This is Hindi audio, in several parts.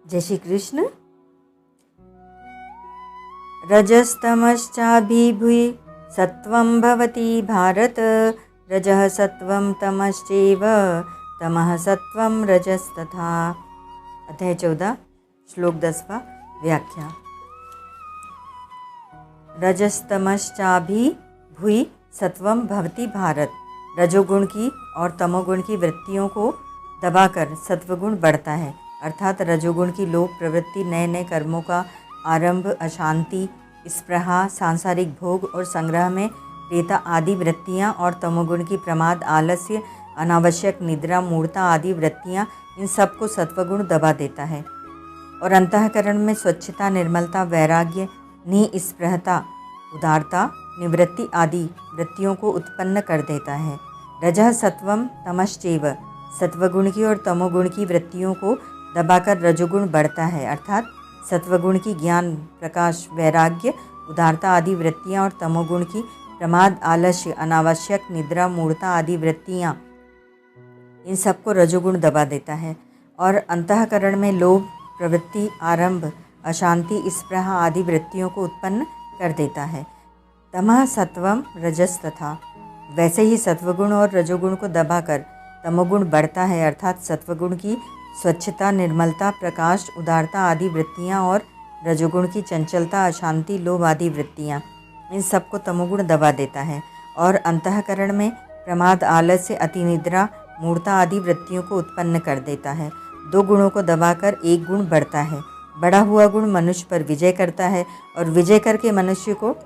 जय श्री कृष्ण। रजस्तमश्चाभिभूय सत्वं भवति भारत। रजः सत्वं तमश्चैव तमः सत्वं रजस्तथा। अध्याय 14 श्लोक 10वां व्याख्या। रजस्तमश्चाभिभूय सत्वं भवति भारत। रजोगुण की और तमोगुण की वृत्तियों को दबाकर सत्वगुण बढ़ता है, अर्थात रजोगुण की लोभ प्रवृत्ति नए नए कर्मों का आरंभ, अशांति, स्पृहा, सांसारिक भोग और संग्रह में प्रियता आदि वृत्तियाँ, और तमोगुण की प्रमाद, आलस्य, अनावश्यक निद्रा, मूढ़ता आदि वृत्तियाँ, इन सब को सत्वगुण दबा देता है और अंतःकरण में स्वच्छता, निर्मलता, वैराग्य, निस्पृहता, उदारता, निवृत्ति आदि वृत्तियों को उत्पन्न कर देता है। रजः सत्वम तमश्चैव, सत्वगुण की और तमोगुण की वृत्तियों को दबाकर रजोगुण बढ़ता है, अर्थात सत्वगुण की ज्ञान, प्रकाश, वैराग्य, उदारता आदि वृत्तियाँ और तमोगुण की प्रमाद, आलस्य, अनावश्यक निद्रा, मूढ़ता आदि वृत्तियाँ, इन सबको रजोगुण दबा देता है और अंतःकरण में लोभ प्रवृत्ति, आरंभ, अशांति, स्पृहा आदि वृत्तियों को उत्पन्न कर देता है। तमः सत्वम रजस्तथा, वैसे ही सत्वगुण और रजोगुण को दबाकर तमोगुण बढ़ता है, अर्थात सत्वगुण की स्वच्छता, निर्मलता, प्रकाश, उदारता आदि वृत्तियाँ और रजोगुण की चंचलता, अशांति, लोभ आदि वृत्तियाँ, इन सबको तमोगुण दबा देता है और अंतःकरण में प्रमाद, आलस्य, अतिनिद्रा, मूढ़ता आदि वृत्तियों को उत्पन्न कर देता है। दो गुणों को दबाकर एक गुण बढ़ता है। बढ़ा हुआ गुण मनुष्य पर विजय करता है और विजय करके मनुष्य को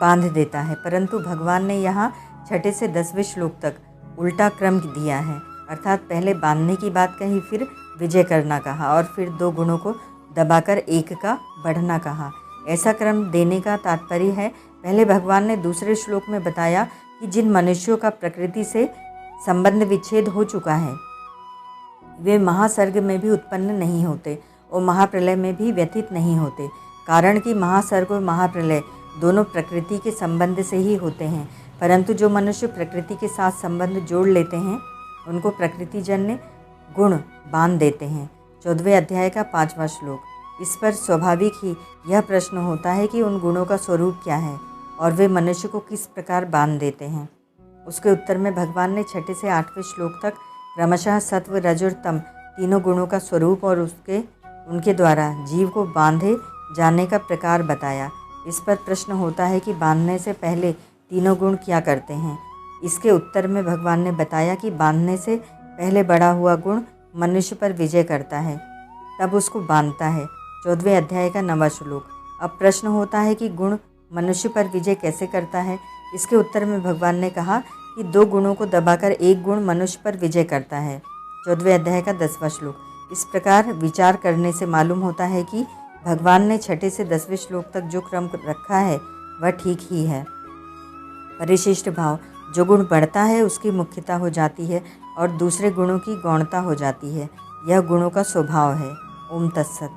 बांध देता है, परंतु भगवान ने यहाँ 6 से 10वें श्लोक तक उल्टा क्रम दिया है, अर्थात पहले बांधने की बात कही, फिर विजय करना कहा और फिर दो गुणों को दबाकर एक का बढ़ना कहा। ऐसा क्रम देने का तात्पर्य है, पहले भगवान ने दूसरे श्लोक में बताया कि जिन मनुष्यों का प्रकृति से संबंध विच्छेद हो चुका है वे महासर्ग में भी उत्पन्न नहीं होते और महाप्रलय में भी व्यथित नहीं होते, कारण कि महासर्ग और महाप्रलय दोनों प्रकृति के संबंध से ही होते हैं, परंतु जो मनुष्य प्रकृति के साथ संबंध जोड़ लेते हैं उनको प्रकृतिजन्य गुण बांध देते हैं। 14वें अध्याय का 5वां श्लोक। इस पर स्वाभाविक ही यह प्रश्न होता है कि उन गुणों का स्वरूप क्या है और वे मनुष्य को किस प्रकार बांध देते हैं। उसके उत्तर में भगवान ने 6 से 8वें श्लोक तक क्रमशः सत्व, रज और तम तीनों गुणों का स्वरूप और उनके द्वारा जीव को बांधे जाने का प्रकार बताया। इस पर प्रश्न होता है कि बांधने से पहले तीनों गुण क्या करते हैं। इसके उत्तर में भगवान ने बताया कि बांधने से पहले बढ़ा हुआ गुण मनुष्य पर विजय करता है, तब उसको बांधता है। 14वें अध्याय का 9वां श्लोक। अब प्रश्न होता है कि गुण मनुष्य पर विजय कैसे करता है। इसके उत्तर में भगवान ने कहा कि दो गुणों को दबाकर एक गुण मनुष्य पर विजय करता है। 14वें अध्याय का 10वां श्लोक। इस प्रकार विचार करने से मालूम होता है कि भगवान ने 6 से 10वें श्लोक तक जो क्रम रखा है वह ठीक ही है। परिशिष्ट भाव, जो गुण बढ़ता है उसकी मुख्यता हो जाती है और दूसरे गुणों की गौणता हो जाती है। यह गुणों का स्वभाव है। ओम तत्सत।